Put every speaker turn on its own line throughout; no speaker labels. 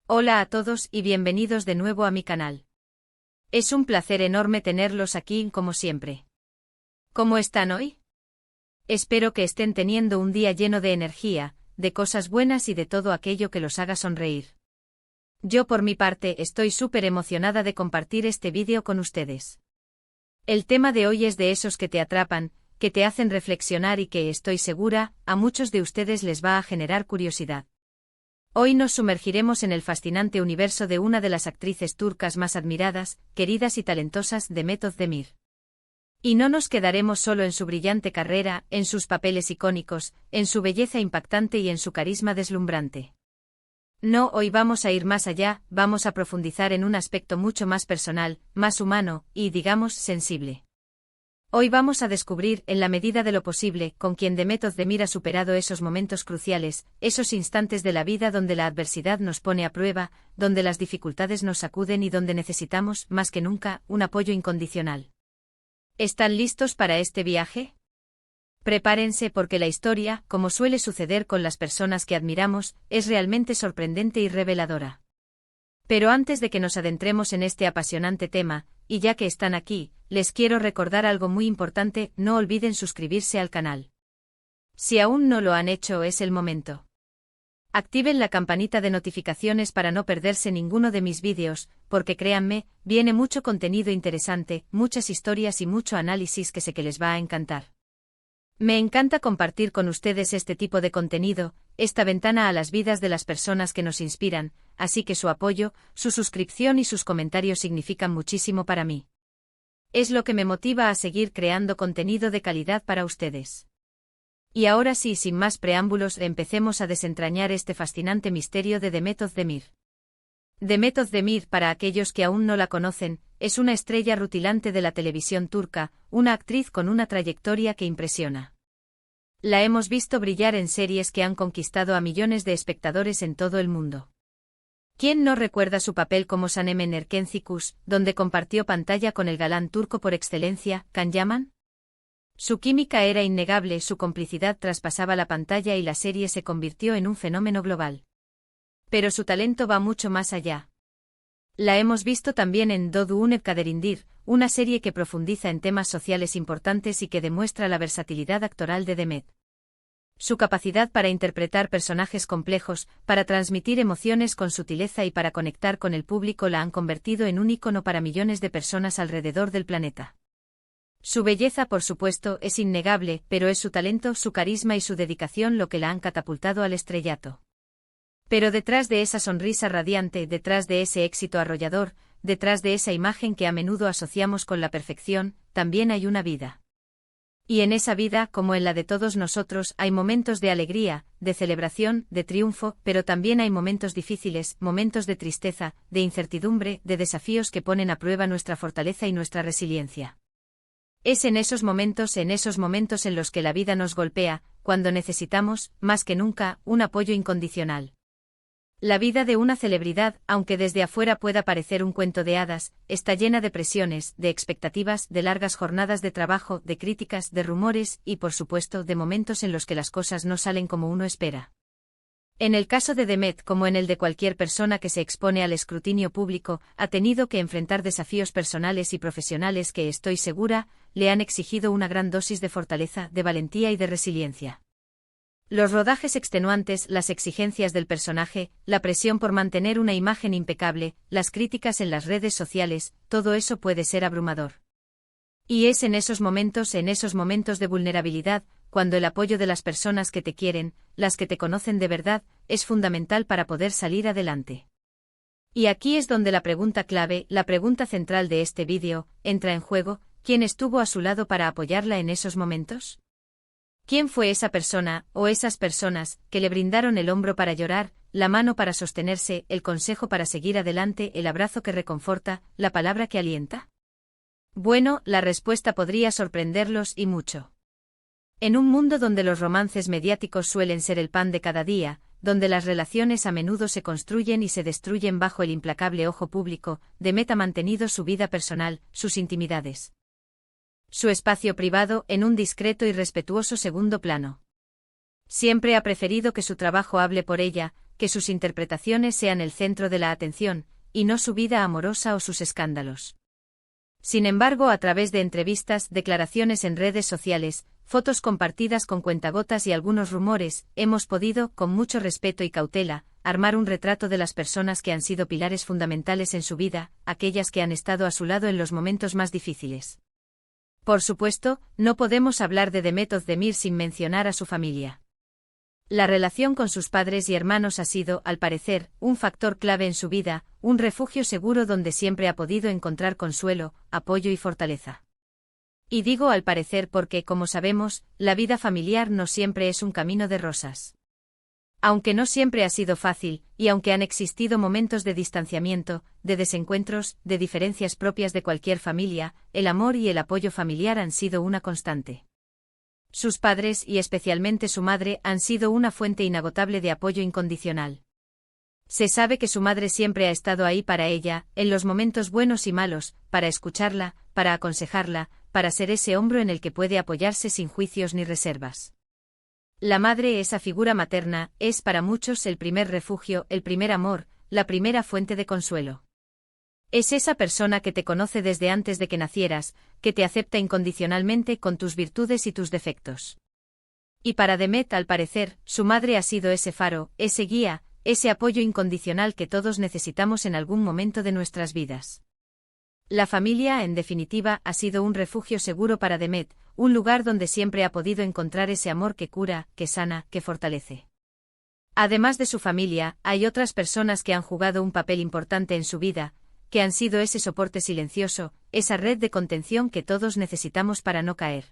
Hola a todos y bienvenidos de nuevo a mi canal. Es un placer enorme tenerlos aquí como siempre. ¿Cómo están hoy? Espero que estén teniendo un día lleno de energía, de cosas buenas y de todo aquello que los haga sonreír. Yo por mi parte estoy súper emocionada de compartir este vídeo con ustedes. El tema de hoy es de esos que te atrapan, que te hacen reflexionar y que, estoy segura, a muchos de ustedes les va a generar curiosidad. Hoy nos sumergiremos en el fascinante universo de una de las actrices turcas más admiradas, queridas y talentosas, Demet Özdemir. Y no nos quedaremos solo en su brillante carrera, en sus papeles icónicos, en su belleza impactante y en su carisma deslumbrante. No, hoy vamos a ir más allá, vamos a profundizar en un aspecto mucho más personal, más humano y, digamos, sensible. Hoy vamos a descubrir, en la medida de lo posible, con quién Demet Özdemir ha superado esos momentos cruciales, esos instantes de la vida donde la adversidad nos pone a prueba, donde las dificultades nos sacuden y donde necesitamos, más que nunca, un apoyo incondicional. ¿Están listos para este viaje? Prepárense porque la historia, como suele suceder con las personas que admiramos, es realmente sorprendente y reveladora. Pero antes de que nos adentremos en este apasionante tema, y ya que están aquí, les quiero recordar algo muy importante: no olviden suscribirse al canal. Si aún no lo han hecho, es el momento. Activen la campanita de notificaciones para no perderse ninguno de mis vídeos, porque créanme, viene mucho contenido interesante, muchas historias y mucho análisis que sé que les va a encantar. Me encanta compartir con ustedes este tipo de contenido, esta ventana a las vidas de las personas que nos inspiran, así que su apoyo, su suscripción y sus comentarios significan muchísimo para mí. Es lo que me motiva a seguir creando contenido de calidad para ustedes. Y ahora sí, sin más preámbulos, empecemos a desentrañar este fascinante misterio de Demet Özdemir. Demet Özdemir, para aquellos que aún no la conocen, es una estrella rutilante de la televisión turca, una actriz con una trayectoria que impresiona. La hemos visto brillar en series que han conquistado a millones de espectadores en todo el mundo. ¿Quién no recuerda su papel como Sanem en Erkenci, donde compartió pantalla con el galán turco por excelencia, Can Yaman? Su química era innegable, su complicidad traspasaba la pantalla y la serie se convirtió en un fenómeno global. Pero su talento va mucho más allá. La hemos visto también en Doğduğun Kaderindir, una serie que profundiza en temas sociales importantes y que demuestra la versatilidad actoral de Demet. Su capacidad para interpretar personajes complejos, para transmitir emociones con sutileza y para conectar con el público la han convertido en un ícono para millones de personas alrededor del planeta. Su belleza, por supuesto, es innegable, pero es su talento, su carisma y su dedicación lo que la han catapultado al estrellato. Pero detrás de esa sonrisa radiante, detrás de ese éxito arrollador, detrás de esa imagen que a menudo asociamos con la perfección, también hay una vida. Y en esa vida, como en la de todos nosotros, hay momentos de alegría, de celebración, de triunfo, pero también hay momentos difíciles, momentos de tristeza, de incertidumbre, de desafíos que ponen a prueba nuestra fortaleza y nuestra resiliencia. Es en esos momentos en los que la vida nos golpea, cuando necesitamos, más que nunca, un apoyo incondicional. La vida de una celebridad, aunque desde afuera pueda parecer un cuento de hadas, está llena de presiones, de expectativas, de largas jornadas de trabajo, de críticas, de rumores y, por supuesto, de momentos en los que las cosas no salen como uno espera. En el caso de Demet, como en el de cualquier persona que se expone al escrutinio público, ha tenido que enfrentar desafíos personales y profesionales que, estoy segura, le han exigido una gran dosis de fortaleza, de valentía y de resiliencia. Los rodajes extenuantes, las exigencias del personaje, la presión por mantener una imagen impecable, las críticas en las redes sociales, todo eso puede ser abrumador. Y es en esos momentos de vulnerabilidad, cuando el apoyo de las personas que te quieren, las que te conocen de verdad, es fundamental para poder salir adelante. Y aquí es donde la pregunta clave, la pregunta central de este vídeo, entra en juego: ¿quién estuvo a su lado para apoyarla en esos momentos? ¿Quién fue esa persona, o esas personas, que le brindaron el hombro para llorar, la mano para sostenerse, el consejo para seguir adelante, el abrazo que reconforta, la palabra que alienta? Bueno, la respuesta podría sorprenderlos y mucho. En un mundo donde los romances mediáticos suelen ser el pan de cada día, donde las relaciones a menudo se construyen y se destruyen bajo el implacable ojo público, Demet ha mantenido su vida personal, sus intimidades, su espacio privado, en un discreto y respetuoso segundo plano. Siempre ha preferido que su trabajo hable por ella, que sus interpretaciones sean el centro de la atención, y no su vida amorosa o sus escándalos. Sin embargo, a través de entrevistas, declaraciones en redes sociales, fotos compartidas con cuentagotas y algunos rumores, hemos podido, con mucho respeto y cautela, armar un retrato de las personas que han sido pilares fundamentales en su vida, aquellas que han estado a su lado en los momentos más difíciles. Por supuesto, no podemos hablar de Demet Özdemir sin mencionar a su familia. La relación con sus padres y hermanos ha sido, al parecer, un factor clave en su vida, un refugio seguro donde siempre ha podido encontrar consuelo, apoyo y fortaleza. Y digo al parecer porque, como sabemos, la vida familiar no siempre es un camino de rosas. Aunque no siempre ha sido fácil, y aunque han existido momentos de distanciamiento, de desencuentros, de diferencias propias de cualquier familia, el amor y el apoyo familiar han sido una constante. Sus padres, y especialmente su madre, han sido una fuente inagotable de apoyo incondicional. Se sabe que su madre siempre ha estado ahí para ella, en los momentos buenos y malos, para escucharla, para aconsejarla, para ser ese hombro en el que puede apoyarse sin juicios ni reservas. La madre, esa figura materna, es para muchos el primer refugio, el primer amor, la primera fuente de consuelo. Es esa persona que te conoce desde antes de que nacieras, que te acepta incondicionalmente con tus virtudes y tus defectos. Y para Demet, al parecer, su madre ha sido ese faro, ese guía, ese apoyo incondicional que todos necesitamos en algún momento de nuestras vidas. La familia, en definitiva, ha sido un refugio seguro para Demet, un lugar donde siempre ha podido encontrar ese amor que cura, que sana, que fortalece. Además de su familia, hay otras personas que han jugado un papel importante en su vida, que han sido ese soporte silencioso, esa red de contención que todos necesitamos para no caer.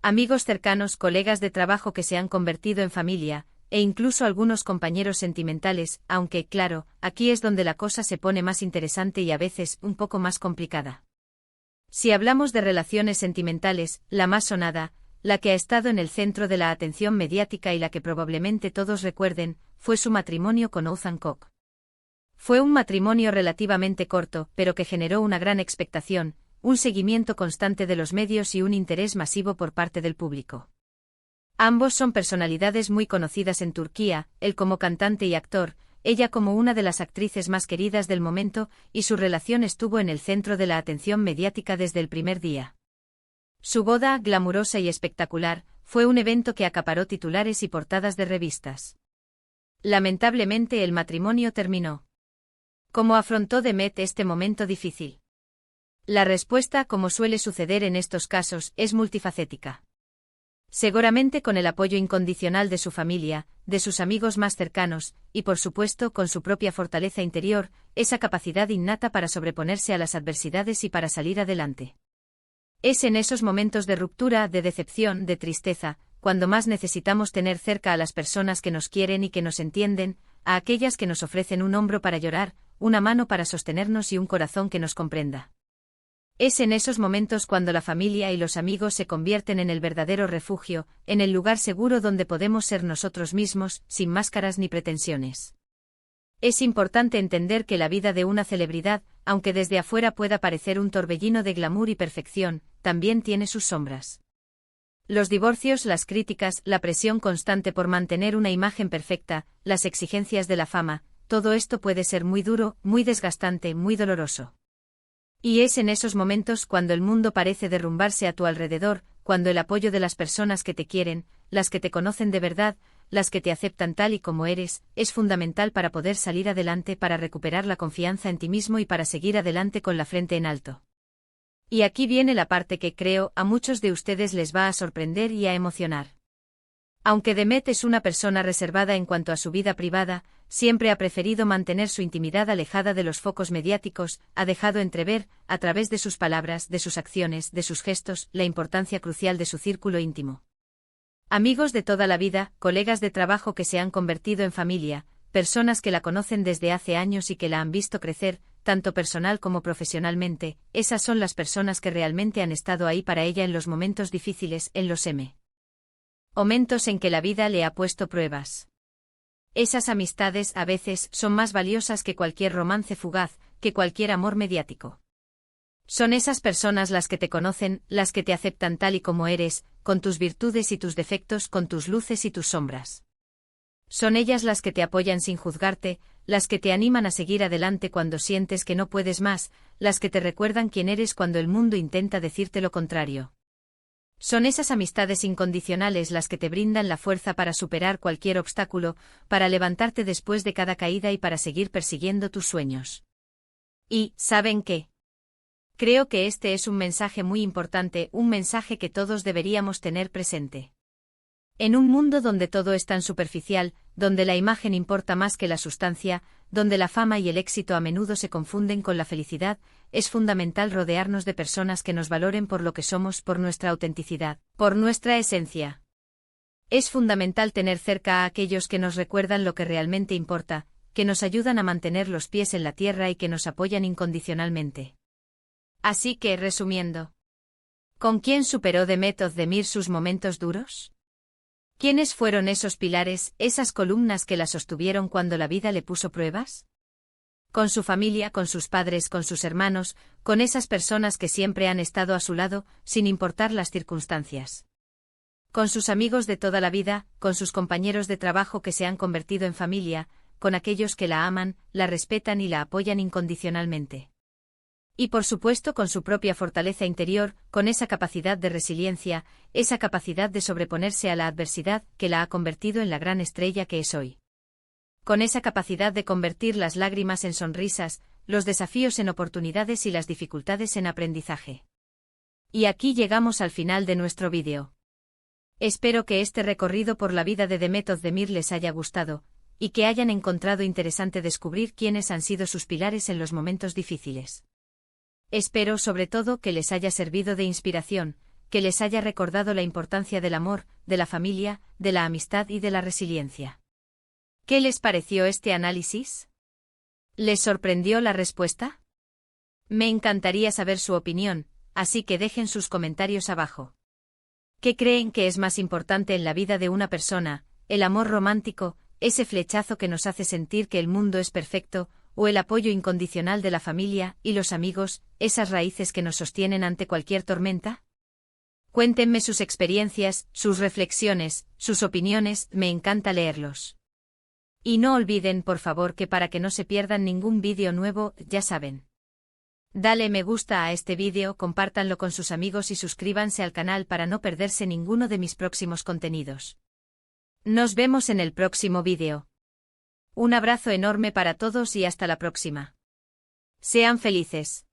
Amigos cercanos, colegas de trabajo que se han convertido en familia, e incluso algunos compañeros sentimentales, aunque, claro, aquí es donde la cosa se pone más interesante y a veces un poco más complicada. Si hablamos de relaciones sentimentales, la más sonada, la que ha estado en el centro de la atención mediática y la que probablemente todos recuerden, fue su matrimonio con Oğuzhan Koç. Fue un matrimonio relativamente corto, pero que generó una gran expectación, un seguimiento constante de los medios y un interés masivo por parte del público. Ambos son personalidades muy conocidas en Turquía, él como cantante y actor, ella como una de las actrices más queridas del momento, y su relación estuvo en el centro de la atención mediática desde el primer día. Su boda, glamurosa y espectacular, fue un evento que acaparó titulares y portadas de revistas. Lamentablemente el matrimonio terminó. ¿Cómo afrontó Demet este momento difícil? La respuesta, como suele suceder en estos casos, es multifacética. Seguramente con el apoyo incondicional de su familia, de sus amigos más cercanos, y por supuesto con su propia fortaleza interior, esa capacidad innata para sobreponerse a las adversidades y para salir adelante. Es en esos momentos de ruptura, de decepción, de tristeza, cuando más necesitamos tener cerca a las personas que nos quieren y que nos entienden, a aquellas que nos ofrecen un hombro para llorar, una mano para sostenernos y un corazón que nos comprenda. Es en esos momentos cuando la familia y los amigos se convierten en el verdadero refugio, en el lugar seguro donde podemos ser nosotros mismos, sin máscaras ni pretensiones. Es importante entender que la vida de una celebridad, aunque desde afuera pueda parecer un torbellino de glamour y perfección, también tiene sus sombras. Los divorcios, las críticas, la presión constante por mantener una imagen perfecta, las exigencias de la fama, todo esto puede ser muy duro, muy desgastante, muy doloroso. Y es en esos momentos cuando el mundo parece derrumbarse a tu alrededor, cuando el apoyo de las personas que te quieren, las que te conocen de verdad, las que te aceptan tal y como eres, es fundamental para poder salir adelante, para recuperar la confianza en ti mismo y para seguir adelante con la frente en alto. Y aquí viene la parte que creo a muchos de ustedes les va a sorprender y a emocionar. Aunque Demet es una persona reservada en cuanto a su vida privada, siempre ha preferido mantener su intimidad alejada de los focos mediáticos, ha dejado entrever, a través de sus palabras, de sus acciones, de sus gestos, la importancia crucial de su círculo íntimo. Amigos de toda la vida, colegas de trabajo que se han convertido en familia, personas que la conocen desde hace años y que la han visto crecer, tanto personal como profesionalmente, esas son las personas que realmente han estado ahí para ella en los momentos difíciles, en los momentos en que la vida le ha puesto pruebas. Esas amistades a veces son más valiosas que cualquier romance fugaz, que cualquier amor mediático. Son esas personas las que te conocen, las que te aceptan tal y como eres, con tus virtudes y tus defectos, con tus luces y tus sombras. Son ellas las que te apoyan sin juzgarte, las que te animan a seguir adelante cuando sientes que no puedes más, las que te recuerdan quién eres cuando el mundo intenta decirte lo contrario. Son esas amistades incondicionales las que te brindan la fuerza para superar cualquier obstáculo, para levantarte después de cada caída y para seguir persiguiendo tus sueños. Y, ¿saben qué? Creo que este es un mensaje muy importante, un mensaje que todos deberíamos tener presente. En un mundo donde todo es tan superficial, donde la imagen importa más que la sustancia, donde la fama y el éxito a menudo se confunden con la felicidad, es fundamental rodearnos de personas que nos valoren por lo que somos, por nuestra autenticidad, por nuestra esencia. Es fundamental tener cerca a aquellos que nos recuerdan lo que realmente importa, que nos ayudan a mantener los pies en la tierra y que nos apoyan incondicionalmente. Así que, resumiendo, ¿con quién superó Demet Özdemir sus momentos duros? ¿Quiénes fueron esos pilares, esas columnas que la sostuvieron cuando la vida le puso pruebas? Con su familia, con sus padres, con sus hermanos, con esas personas que siempre han estado a su lado, sin importar las circunstancias. Con sus amigos de toda la vida, con sus compañeros de trabajo que se han convertido en familia, con aquellos que la aman, la respetan y la apoyan incondicionalmente. Y por supuesto con su propia fortaleza interior, con esa capacidad de resiliencia, esa capacidad de sobreponerse a la adversidad que la ha convertido en la gran estrella que es hoy. Con esa capacidad de convertir las lágrimas en sonrisas, los desafíos en oportunidades y las dificultades en aprendizaje. Y aquí llegamos al final de nuestro vídeo. Espero que este recorrido por la vida de Demet Özdemir les haya gustado, y que hayan encontrado interesante descubrir quiénes han sido sus pilares en los momentos difíciles. Espero sobre todo que les haya servido de inspiración, que les haya recordado la importancia del amor, de la familia, de la amistad y de la resiliencia. ¿Qué les pareció este análisis? ¿Les sorprendió la respuesta? Me encantaría saber su opinión, así que dejen sus comentarios abajo. ¿Qué creen que es más importante en la vida de una persona, el amor romántico, ese flechazo que nos hace sentir que el mundo es perfecto, o el apoyo incondicional de la familia y los amigos, esas raíces que nos sostienen ante cualquier tormenta? Cuéntenme sus experiencias, sus reflexiones, sus opiniones, me encanta leerlos. Y no olviden por favor que para que no se pierdan ningún vídeo nuevo, ya saben. Dale me gusta a este vídeo, compártanlo con sus amigos y suscríbanse al canal para no perderse ninguno de mis próximos contenidos. Nos vemos en el próximo vídeo. Un abrazo enorme para todos y hasta la próxima. Sean felices.